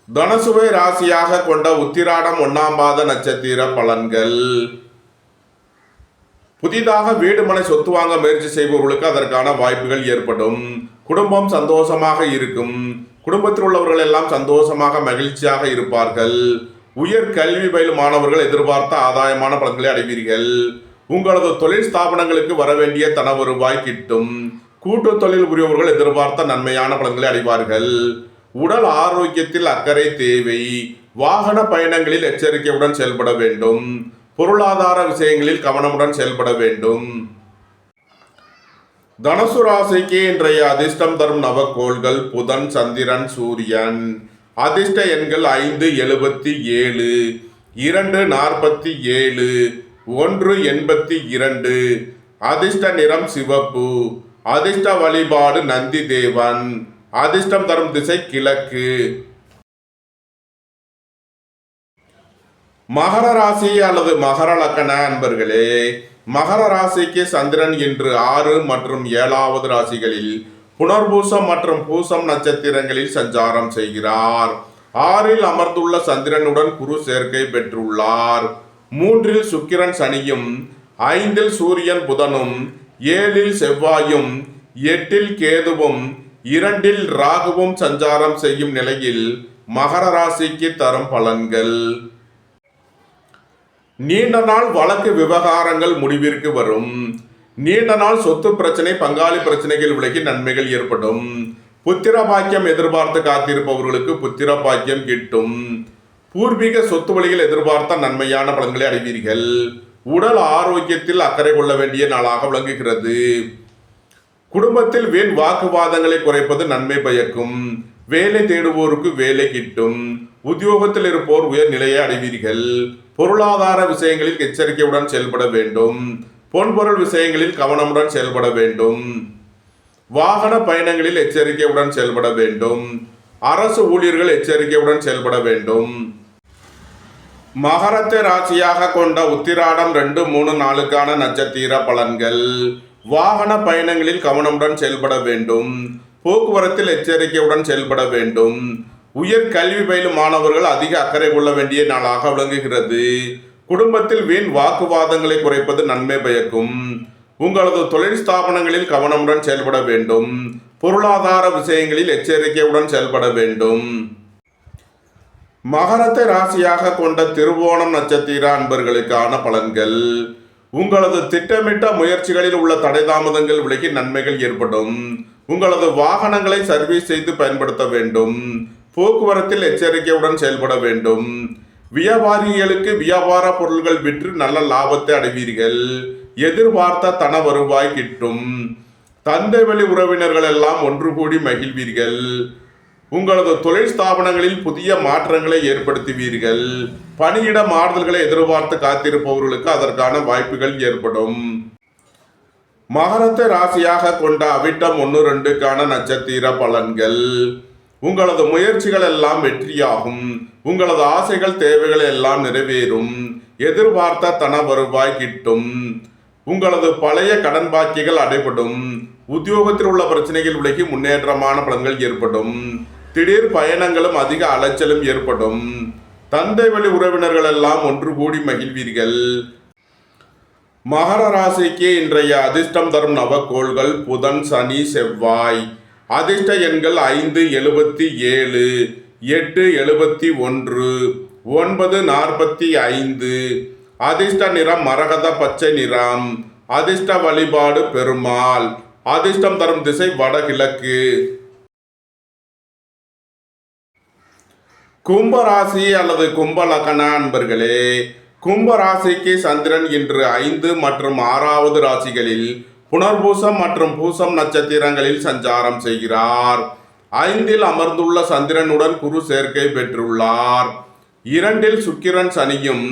S1: தனுசுவை ராசியாக கொண்ட உத்திராடம் 1ஆம் பாத நட்சத்திர பலன்கள். புதிதாக வீடு மனை சொத்து வாங்க முயற்சி செய்பவர்களுக்கு அதற்கான வாய்ப்புகள் ஏற்படும். குடும்பம் சந்தோஷமாக இருக்கும். குடும்பத்தில் உள்ளவர்கள் எல்லாம் சந்தோஷமாக மகிழ்ச்சியாக இருப்பார்கள். உயர் கல்வி பயிலும் மாணவர்கள் எதிர்பார்த்த ஆதாயமான பலன்களை அடைவீர்கள். உங்களது தொழில் ஸ்தாபனங்களுக்கு வரவேண்டிய தன வருவாய் கிட்டும். கூட்டு தொழில் புரியவர்கள் எதிர்பார்த்த நன்மையான பலன்களை அடைவார்கள். உடல் ஆரோக்கியத்தில் அக்கறை தேவை. வாகன பயணங்களில் எச்சரிக்கையுடன் செயல்பட வேண்டும். பொருளாதார விஷயங்களில் கவனமுடன் செயல்பட வேண்டும். தனுசு ராசிக்கு இன்றைய அதிர்ஷ்டம் தரும் நவக்கோள்கள் புதன், சந்திரன், சூரியன். அதிர்ஷ்ட எண்கள் 5, 77, 247, 182. அதிர்ஷ்ட நிறம் சிவப்பு. அதிர்ஷ்ட வழிபாடு நந்தி தேவன். அதிர்ஷ்டம் தரும் திசை கிழக்கு. மகர ராசி அல்லது மகர லக்கண அன்பர்களே, மகர ராசிக்கு சந்திரன் இன்று 6 மற்றும் 7வது ராசிகளில் புனர்பூசம் மற்றும் பூசம் நட்சத்திரங்களில் சஞ்சாரம் செய்கிறார். 6ல் அமர்ந்துள்ள சந்திரனுடன் குரு சேர்க்கை பெற்றுள்ளார். 3ல் சுக்கிரன் சனியும், 5ல் சூரியன் புதனும், 7ல் செவ்வாயும், 8ல் கேதுவும், 2ல் ராகுவும் சஞ்சாரம் செய்யும் நிலையில் மகர ராசிக்கு தரும் பலன்கள். நீண்ட நாள் வழக்கு விவகாரங்கள் முடிவிற்கு வரும். நீண்ட நாள் சொத்து பிரச்சனை, பங்காளி பிரச்சனைகள் விலகி நன்மைகள் ஏற்படும். புத்திர பாக்கியம் எதிர்பார்த்து காத்திருப்பவர்களுக்கு புத்திர பாக்கியம் கிட்டும். பூர்வீக சொத்து வழியில் எதிர்பார்த்த நன்மையான பலன்களை அடைவீர்கள். உடல் ஆரோக்கியத்தில் அக்கறை கொள்ள வேண்டிய நாளாக விளங்குகிறது. குடும்பத்தில் வீண் வாக்குவாதங்களை குறைப்பது நன்மை பயக்கும். வேலை தேடுவோருக்கு வேலை கிட்டும். உத்தியோகத்தில் இருப்போர் உயர் நிலையை அடைவீர்கள். பொருளாதார விஷயங்களில் எச்சரிக்கையுடன் செயல்பட வேண்டும். பொன்பொருள் விஷயங்களில் கவனமுடன் செயல்பட வேண்டும். வாகன பயணங்களில் எச்சரிக்கையுடன் செயல்பட வேண்டும். அரசு ஊழியர்கள் எச்சரிக்கையுடன் செயல்பட வேண்டும். மகரத்தை ராசியாக கொண்ட உத்திராடம் 2, 3, 4க்கான நட்சத்திர பலன்கள். வாகன பயணங்களில் கவனமுடன் செயல்பட வேண்டும். போக்குவரத்தில் எச்சரிக்கையுடன் செயல்பட வேண்டும். உயர் கல்வி பயிலும் மாணவர்கள் அதிக அக்கறை கொள்ள வேண்டிய நாளாக விளங்குகிறது. குடும்பத்தில் வீண் வாக்குவாதங்களை குறைப்பது நன்மை பயக்கும். உங்களது தொழில் ஸ்தாபனங்களில் கவனமுடன் செயல்பட வேண்டும். பொருளாதார விஷயங்களில் எச்சரிக்கையுடன் செயல்பட வேண்டும். மகரத்தை ராசியாக கொண்ட திருவோணம் நட்சத்திர அன்பர்களுக்கான பலன்கள். உங்களது திட்டமிட்ட முயற்சிகளில் உள்ள தடை தாமதங்கள் விலகி நன்மைகள் ஏற்படும். உங்களது வாகனங்களை சர்வீஸ் செய்து பயன்படுத்த வேண்டும். போக்குவரத்தில் எச்சரிக்கையுடன் செயல்பட வேண்டும். வியாபாரிகளுக்கு வியாபார பொருட்கள் விற்று நல்ல லாபத்தை அடைவீர்கள். எதிர்பார்த்த தன வருவாய் கிட்டும். தந்தை வழி உறவினர்கள் எல்லாம் ஒன்று கூடி மகிழ்வீர்கள். உங்களது தொழில் ஸ்தாபனங்களில் புதிய மாற்றங்களை ஏற்படுத்துவீர்கள். பணியிட மாறுதல்களை எதிர்பார்த்து காத்திருப்பவர்களுக்கு அதற்கான வாய்ப்புகள் ஏற்படும். மகரத்தை ராசியாக கொண்ட அவிட்டம் 1, 2க்கான நட்சத்திர பலன்கள். உங்களது முயற்சிகள் எல்லாம் வெற்றியாகும். உங்களது ஆசைகள் தேவைகள் எல்லாம் நிறைவேறும். எதிர்பார்த்த தன வருவாய் கிட்டும். உங்களது பழைய கடன் பாக்கிகள் அடைபடும். உத்தியோகத்தில் உள்ள பிரச்சனைகள் விலகி முன்னேற்றமான பலன்கள் ஏற்படும். திடீர் பயணங்களும் அதிக அலைச்சலும் ஏற்படும். தந்தை வழி உறவினர்கள் எல்லாம் ஒன்று கூடி மகிழ்வீர்கள். மகர ராசிக்கு இன்றைய அதிர்ஷ்டம் தரும் நவக்கோள்கள் புதன், சனி, செவ்வாய். அதிர்ஷ்ட எண்கள் 5, 77, 8, 71, 9, 45. அதிர்ஷ்ட நிறம் மரகத பச்சை நிறம். அதிர்ஷ்ட வழிபாடு பெருமாள். அதிர்ஷ்டம் தரும் திசை வடகிழக்கு. கும்பராசி அல்லது கும்ப லக்கண அன்பர்களே, கும்பராசிக்கு சந்திரன் இன்று 5 மற்றும் 6வது ராசிகளில் புனர்பூசம் மற்றும் பூசம் நட்சத்திரங்களில் சஞ்சாரம் செய்கிறார். 5ல் அமர்ந்துள்ள சந்திரனுடன் குரு சேர்க்கை பெற்றுள்ளார். 2ல் சுக்கிரன் சனியும்,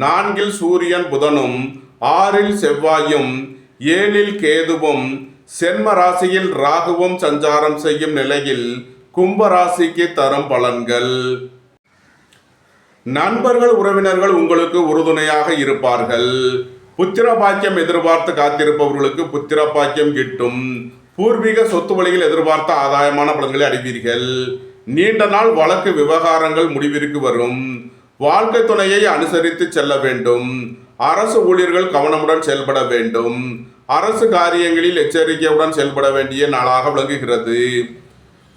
S1: 4ல் சூரியன் புதனும், 6ல் செவ்வாயும், 7ல் கேதுவும், சென்ம ராசியில் ராகுவும் சஞ்சாரம் செய்யும் நிலையில் கும்பராசிக்கு தரும் பலன்கள். நண்பர்கள் உறவினர்கள் உங்களுக்கு உறுதுணையாக இருப்பார்கள். புத்திர பாக்கியம் எதிர்பார்த்து காத்திருப்பவர்களுக்கு புத்திர பாக்கியம் கிட்டும். பூர்வீக சொத்து வழியில் எதிர்பார்த்த ஆதாயமான பலன்களை அடைவீர்கள். நீண்ட நாள் வழக்கு விவகாரங்கள் முடிவிற்கு வரும். வாழ்க்கை துணையை அனுசரித்து செல்ல வேண்டும். அரசு ஊழியர்கள் கவனமுடன் செயல்பட வேண்டும். அரசு காரியங்களில் எச்சரிக்கையுடன் செயல்பட வேண்டிய நாளாக விளங்குகிறது.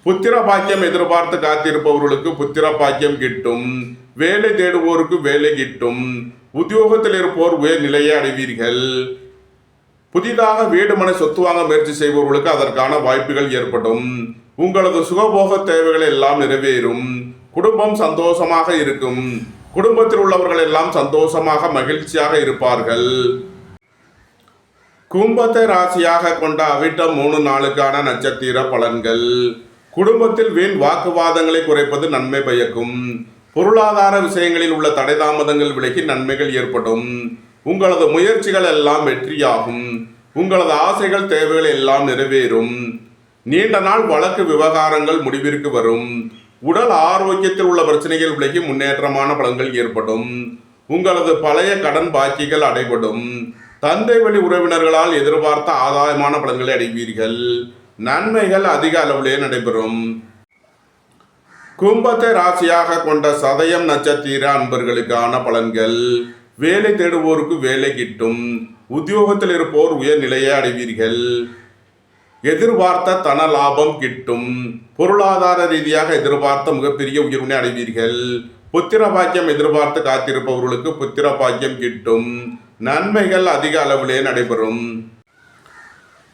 S1: புத்திர பாக்கியம் எதிர்பார்த்து காத்திருப்பவர்களுக்கு புத்திர பாக்கியம் கிட்டும். வேலை தேடுவோருக்கு வேலை கிட்டும். உத்தியோகத்தில் இருப்போர் உயர் நிலையை அடைவீர்கள். புதிதாக வீடு மனை சொத்து வாங்க முயற்சி செய்பவர்களுக்கு அதற்கான வாய்ப்புகள் ஏற்படும். உங்களது சுகபோக தேவைகள் எல்லாம் நிறைவேறும். குடும்பம் சந்தோஷமாக இருக்கும். குடும்பத்தில் உள்ளவர்கள் எல்லாம் சந்தோஷமாக மகிழ்ச்சியாக இருப்பார்கள். கும்பத்தை ராசியாக கொண்ட அவிட்டம் 3, 4க்கான நட்சத்திர பலன்கள். குடும்பத்தில் வீண் வாக்குவாதங்களை குறைப்பது நன்மை பயக்கும். பொருளாதார விஷயங்களில் உள்ள தடை தாமதங்கள் விலகி நன்மைகள் ஏற்படும். உங்களது முயற்சிகள் எல்லாம் வெற்றியாகும். உங்களது ஆசைகள் தேவைகள் எல்லாம் நிறைவேறும். நீண்ட நாள் வழக்கு விவகாரங்கள் முடிவிற்கு வரும். உடல் ஆரோக்கியத்தில் உள்ள பிரச்சனைகள் விலகி முன்னேற்றமான பலன்கள் ஏற்படும். உங்களது பழைய கடன் பாக்கிகள் அடைபடும். தந்தை வழி உறவினர்களால் எதிர்பார்த்த ஆதாயமான பலன்களை அடைவீர்கள். நன்மைகள் அதிக அளவிலே நடைபெறும். கும்பத்தை ராசியாக கொண்ட சதயம் நட்சத்திர அன்பர்களுக்கான பலன்கள். வேலை தேடுவோருக்கு வேலை கிட்டும். உத்தியோகத்தில் இருப்போர் உயர்நிலையை அடைவீர்கள். எதிர்பார்த்த தன லாபம் கிட்டும். பொருளாதார ரீதியாக எதிர்பார்த்த மிகப்பெரிய உயர்வினை அடைவீர்கள். புத்திர பாக்கியம் எதிர்பார்த்து காத்திருப்பவர்களுக்கு புத்திர பாக்கியம் கிட்டும். நன்மைகள் அதிக அளவிலே நடைபெறும்.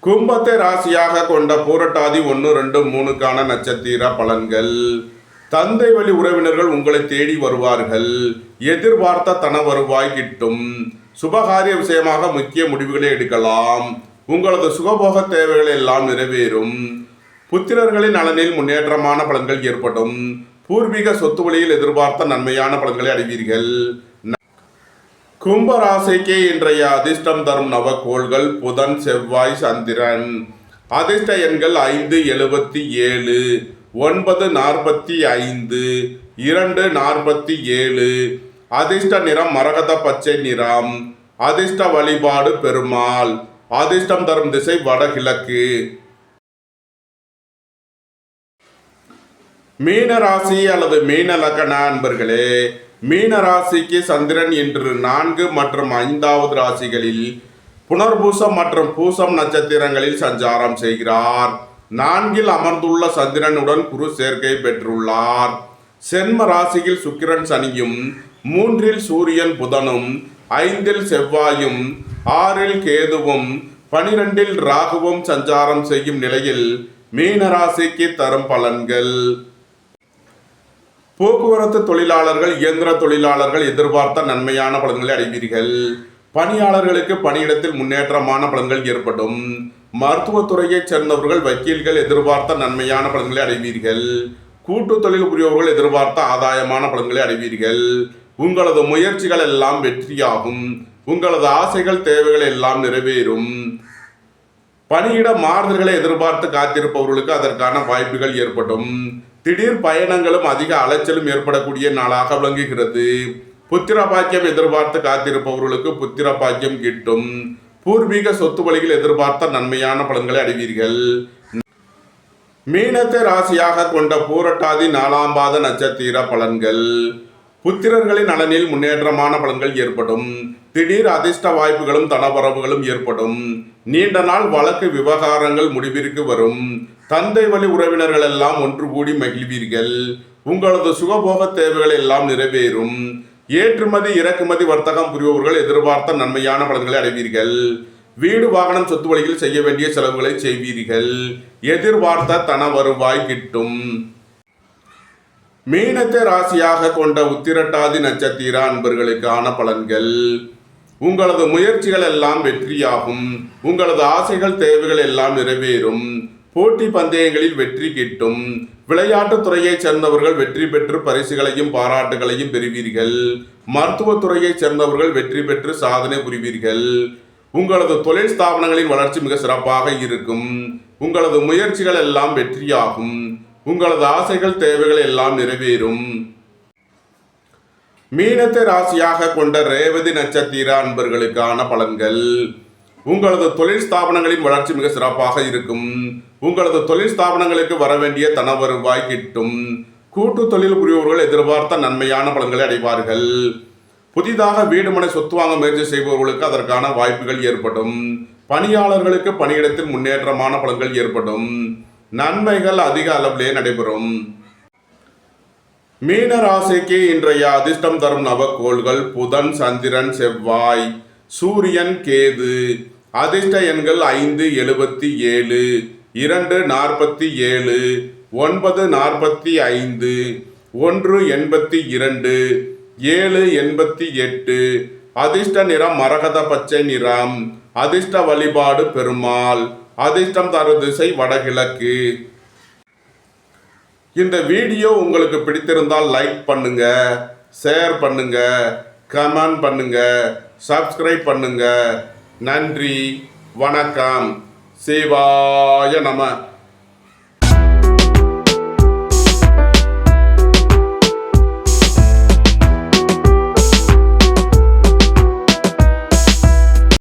S1: கும்பத்தை ராசியாக கொண்ட பூரட்டாதி 1, 2, 3க்கான நட்சத்திர பலன்கள். தந்தை வழி உறவினர்கள் உங்களை தேடி வருவார்கள். எதிர்பார்த்த தன வருவாய் கிட்டும். சுபகாரிய விஷயமாக முக்கிய முடிவுகளை எடுக்கலாம். உங்களது சுகபோக தேவைகள் எல்லாம் நிறைவேறும். புத்திரர்களின் நலனில் முன்னேற்றமான பலன்கள் ஏற்படும். பூர்வீக சொத்து வழியில் எதிர்பார்த்த நன்மையான பலன்களை அடைவீர்கள். கும்பராசிக்கு இன்றைய அதிர்ஷ்டம் தரும் நவக்கோள்கள் புதன், செவ்வாய், சந்திரன். அதிர்ஷ்ட எண்கள் 5, 77, 9, 45, 2, 47. அதிர்ஷ்ட நிறம் மரகத பச்சை நிறம். அதிர்ஷ்ட வழிபாடு பெருமாள். அதிர்ஷ்டம் தரும் திசை வடகிழக்கு. மீன ராசி அல்லது மீன லக்ன அன்பர்களே, மீன ராசிக்கு சந்திரன் இன்று 4 மற்றும் 5வது ராசிகளில் புனர்பூசம் மற்றும் பூசம் நட்சத்திரங்களில் சஞ்சாரம் செய்கிறார். 4ல் அமர்ந்துள்ள சந்திரனுடன் குரு சேர்க்கை பெற்றுள்ளார். சென்ம ராசியில் சுக்கிரன் சனியும், 3ல் சூரியன் புதனும், 5ல் செவ்வாயும், 6ல் கேதுவும், 12ல் ராகுவும் சஞ்சாரம் செய்யும் நிலையில் மீனராசிக்கு தரும் பலன்கள். போக்குவரத்து தொழிலாளர்கள், இயந்திர தொழிலாளர்கள் எதிர்பார்த்த நன்மையான பலன்களை அடைவீர்கள். பணியாளர்களுக்கு பணியிடத்தில் முன்னேற்றமான பலன்கள் ஏற்படும். மருத்துவத்துறையைச் சேர்ந்தவர்கள், வக்கீல்கள் எதிர்பார்த்த நன்மையான பலன்களை அடைவீர்கள். கூட்டு தொழில் புரியவர்கள் எதிர்பார்த்த ஆதாயமான பலன்களை அடைவீர்கள். உங்களது முயற்சிகள் எல்லாம் வெற்றியாகும். உங்களது ஆசைகள் தேவைகள் எல்லாம் நிறைவேறும். பணியிட மாறுதல்களை எதிர்பார்த்து காத்திருப்பவர்களுக்கு அதற்கான வாய்ப்புகள் ஏற்படும். திடீர் பயணங்களும் அதிக அலைச்சலும் ஏற்படக்கூடிய நாளாக விளங்குகிறது. புத்திர பாக்கியம் எதிர்பார்த்து காத்திருப்பவர்களுக்கு புத்திர பாக்கியம் கிட்டும். பூர்வீக சொத்து வழியில் எதிர்பார்த்த நன்மையான பலன்களை அடைவீர்கள். மீனத்தை ராசியாக கொண்ட பூரட்டாதி 4ஆம் பாத நட்சத்திர பலன்கள். புத்திரர்களின் நலனில் முன்னேற்றமான பலன்கள் ஏற்படும். திடீர் அதிர்ஷ்ட வாய்ப்புகளும் தனவரவுகளும் ஏற்படும். நீண்ட நாள் வழக்கு விவகாரங்கள் முடிவிற்கு வரும். தந்தை வழி உறவினர்கள் எல்லாம் ஒன்று கூடி மகிழ்வீர்கள். உங்களது சுகபோக தேவைகள் எல்லாம் நிறைவேறும். ஏற்றுமதி இறக்குமதி வர்த்தகம் புரிபவர்கள் எதிர்பார்த்த நன்மையான பலன்களை அடைவீர்கள். வீடு வாகனம் சொத்து வழியில் செய்ய வேண்டிய செலவுகளை செய்வீர்கள். எதிர்பார்த்த தன வருவாய் கிட்டும். மீனத்தை ராசியாக கொண்ட உத்திரட்டாதி நட்சத்திர அன்பர்களுக்கான பலன்கள். உங்களது முயற்சிகள் எல்லாம் வெற்றியாகும். உங்களது ஆசைகள் தேவைகள் எல்லாம் நிறைவேறும். போட்டி பந்தயங்களில் வெற்றி கிட்டும். விளையாட்டுத் துறையைச் சேர்ந்தவர்கள் வெற்றி பெற்று பரிசுகளையும் பாராட்டுகளையும் பெறுவீர்கள். மருத்துவத்துறையைச் சேர்ந்தவர்கள் வெற்றி பெற்று சாதனை புரிவீர்கள். உங்களது தொழில் ஸ்தாபனங்களின் வளர்ச்சி மிக சிறப்பாக இருக்கும். உங்களது முயற்சிகள் எல்லாம் வெற்றியாகும். உங்களது ஆசைகள் தேவைகள் எல்லாம் நிறைவேறும். மீனத்தை ராசியாக கொண்ட ரேவதி நட்சத்திர அன்பர்களுக்கான பலன்கள். உங்களது தொழில் ஸ்தாபனங்களின் வளர்ச்சி மிக சிறப்பாக இருக்கும். உங்களது தொழில் ஸ்தாபனங்களுக்கு வர வேண்டிய தன வருவாய் கிட்டும். கூட்டு தொழில் புரிபவர்கள் எதிர்பார்த்த நன்மையான பலன்களை அடைவார்கள். புதிதாக வீடு மனை சொத்து வாங்க முயற்சி செய்பவர்களுக்கு அதற்கான வாய்ப்புகள் ஏற்படும். பணியாளர்களுக்கு பணியிடத்தில் முன்னேற்றமான பலன்கள் ஏற்படும். நன்மைகள் அதிக அளவிலே நடைபெறும். மீன ராசிக்கு இன்றைய அதிர்ஷ்டம் தரும் நவக்கோள்கள் புதன், சந்திரன், செவ்வாய், சூரியன், கேது. அதிர்ஷ்ட எண்கள் 5, 77, 2, 47, 9, 45, 1, 82, 7, 88. அதிர்ஷ்ட நிறம் மரகத பச்சை நிறம். அதிர்ஷ்ட வழிபாடு பெருமாள். அதிர்ஷ்டம் தரும் திசை வடகிழக்கு. இந்த வீடியோ உங்களுக்கு பிடித்திருந்தால் லைக் பண்ணுங்க, ஷேர் பண்ணுங்க, கமெண்ட் பண்ணுங்க, சப்ஸ்கிரைப் பண்ணுங்க. நன்றி, வணக்கம். சிவாய நம.